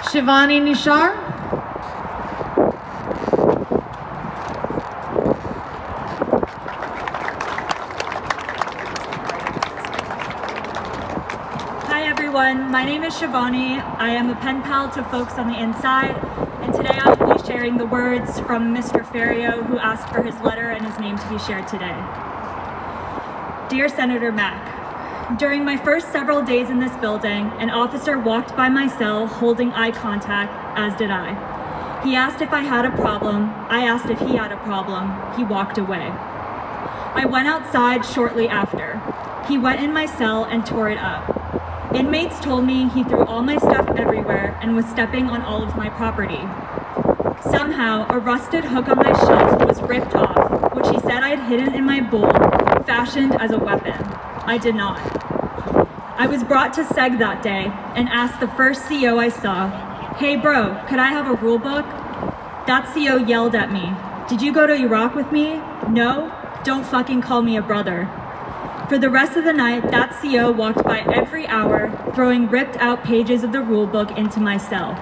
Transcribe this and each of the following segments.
Shivani Nishar. Hi everyone, my name is Shivani. I am a pen pal to folks on the inside, and today I will be sharing the words from Mr. Ferriero, who asked for his letter and his name to be shared today. Dear Senator Mack, during my first several days in this building, an officer walked by my cell holding eye contact, as did I. He asked if I had a problem. I asked if he had a problem. He walked away. I went outside shortly after. He went in my cell and tore it up. Inmates told me he threw all my stuff everywhere and was stepping on all of my property. Somehow, a rusted hook on my shelf was ripped off, which he said I had hidden in my bowl, fashioned as a weapon. I did not. I was brought to SEG that day and asked the first CO I saw, "Hey bro, could I have a rule book?" That CO yelled at me, "Did you go to Iraq with me? No? Don't fucking call me a brother." For the rest of the night, that CO walked by every hour, throwing ripped out pages of the rule book into my cell.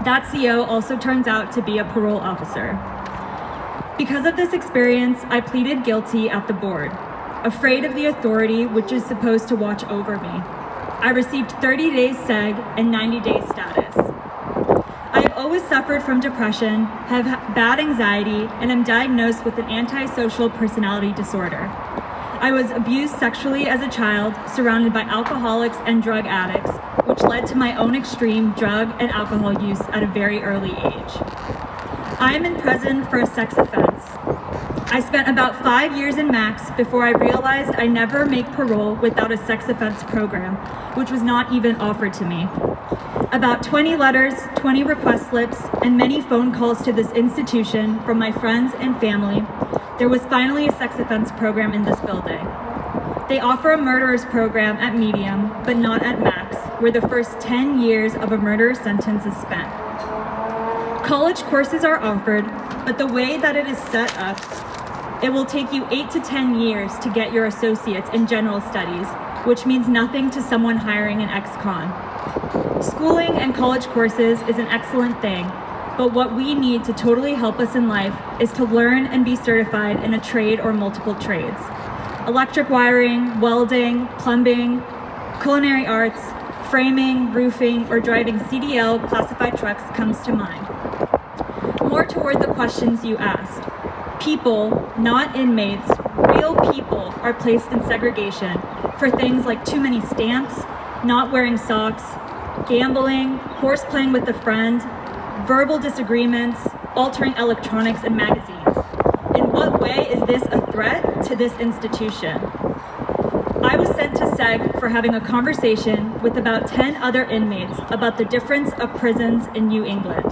That CO also turns out to be a parole officer. Because of this experience, I pleaded guilty at the board, afraid of the authority which is supposed to watch over me. I received 30 days SEG and 90 days status. I have always suffered from depression, have bad anxiety, and am diagnosed with an antisocial personality disorder. I was abused sexually as a child, surrounded by alcoholics and drug addicts, which led to my own extreme drug and alcohol use at a very early age. I am in prison for a sex offense. I spent about 5 years in Max before I realized I never make parole without a sex offense program, which was not even offered to me. About 20 letters, 20 request slips, and many phone calls to this institution from my friends and family, there was finally a sex offense program in this building. They offer a murderer's program at Medium, but not at Max, where the first 10 years of a murderer's sentence is spent. College courses are offered, but the way that it is set up, it will take you 8 to 10 years to get your associates in general studies, which means nothing to someone hiring an ex-con. Schooling and college courses is an excellent thing, but what we need to totally help us in life is to learn and be certified in a trade or multiple trades. Electric wiring, welding, plumbing, culinary arts, framing, roofing, or driving CDL classified trucks comes to mind. More toward the questions you asked. People, not inmates, real people are placed in segregation for things like too many stamps, not wearing socks, gambling, horse playing with a friend, verbal disagreements, altering electronics and magazines. In what way is this a threat to this institution? I was sent to SEG for having a conversation with about 10 other inmates about the difference of prisons in New England.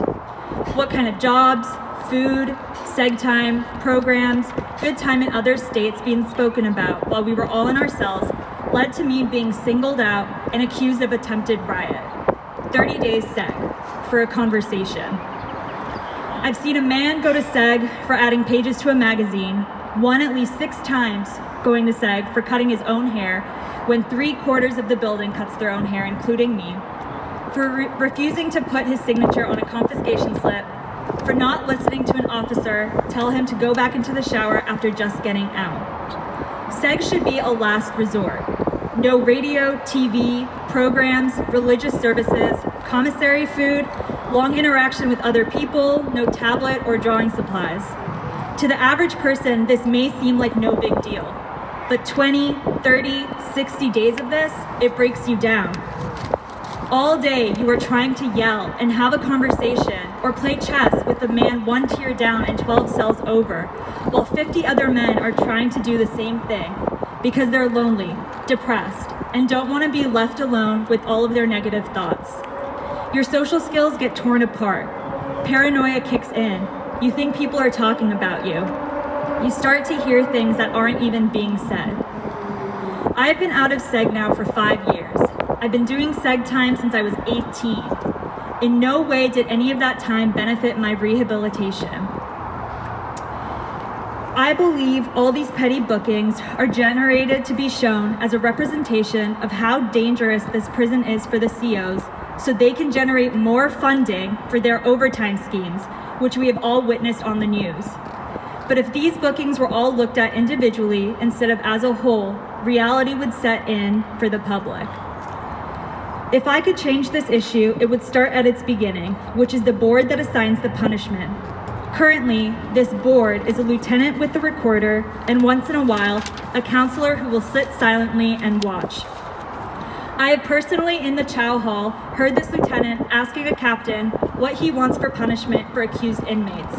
What kind of jobs, food, SEG time, programs, good time in other states being spoken about while we were all in our cells led to me being singled out and accused of attempted riot. 30 days SEG for a conversation. I've seen a man go to SEG for adding pages to a magazine, one at least 6 times going to SEG for cutting his own hair when 3/4 of the building cuts their own hair, including me, for refusing to put his signature on a confiscation slip, for not listening to an officer tell him to go back into the shower after just getting out. SEG should be a last resort. No radio, TV, programs, religious services, commissary food, long interaction with other people, no tablet or drawing supplies. To the average person, this may seem like no big deal, but 20, 30, 60 days of this, it breaks you down. All day you are trying to yell and have a conversation or play chess with a man 1 tier down and 12 cells over, while 50 other men are trying to do the same thing because they're lonely, depressed, and don't want to be left alone with all of their negative thoughts. Your social skills get torn apart. Paranoia kicks in. You think people are talking about you. You start to hear things that aren't even being said. I've been out of SEG now for 5 years. I've been doing SEG time since I was 18. In no way did any of that time benefit my rehabilitation. I believe all these petty bookings are generated to be shown as a representation of how dangerous this prison is for the COs so they can generate more funding for their overtime schemes, which we have all witnessed on the news. But if these bookings were all looked at individually instead of as a whole, reality would set in for the public. If I could change this issue, it would start at its beginning, which is the board that assigns the punishment. Currently, this board is a lieutenant with the recorder and once in a while, a counselor who will sit silently and watch. I have personally in the chow hall heard this lieutenant asking a captain what he wants for punishment for accused inmates.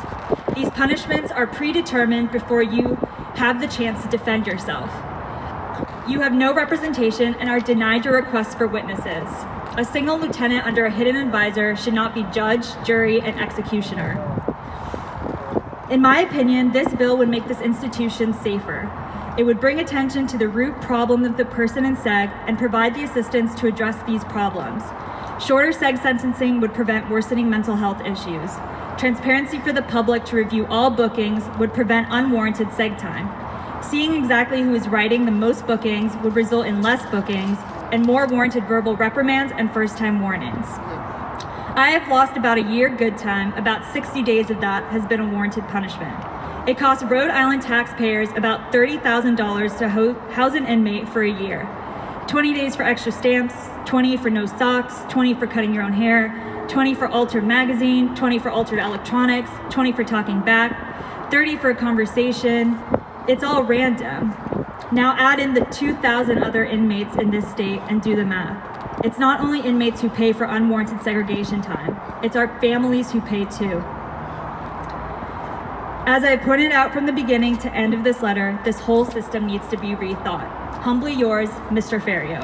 These punishments are predetermined before you have the chance to defend yourself. You have no representation and are denied your requests for witnesses. A single lieutenant under a hidden advisor should not be judge, jury, and executioner. In my opinion, this bill would make this institution safer. It would bring attention to the root problem of the person in SEG and provide the assistance to address these problems. Shorter SEG sentencing would prevent worsening mental health issues. Transparency for the public to review all bookings would prevent unwarranted SEG time. Seeing exactly who is writing the most bookings would result in less bookings and more warranted verbal reprimands and first-time warnings. I have lost about a year good time. About 60 days of that has been a warranted punishment. It costs Rhode Island taxpayers about $30,000 to house an inmate for a year. 20 days for extra stamps, 20 for no socks, 20 for cutting your own hair, 20 for altered magazine, 20 for altered electronics, 20 for talking back, 30 for a conversation. It's all random. Now add in the 2,000 other inmates in this state and do the math. It's not only inmates who pay for unwarranted segregation time, it's our families who pay too. As I pointed out from the beginning to end of this letter, this whole system needs to be rethought. Humbly yours, Mr. Ferriero.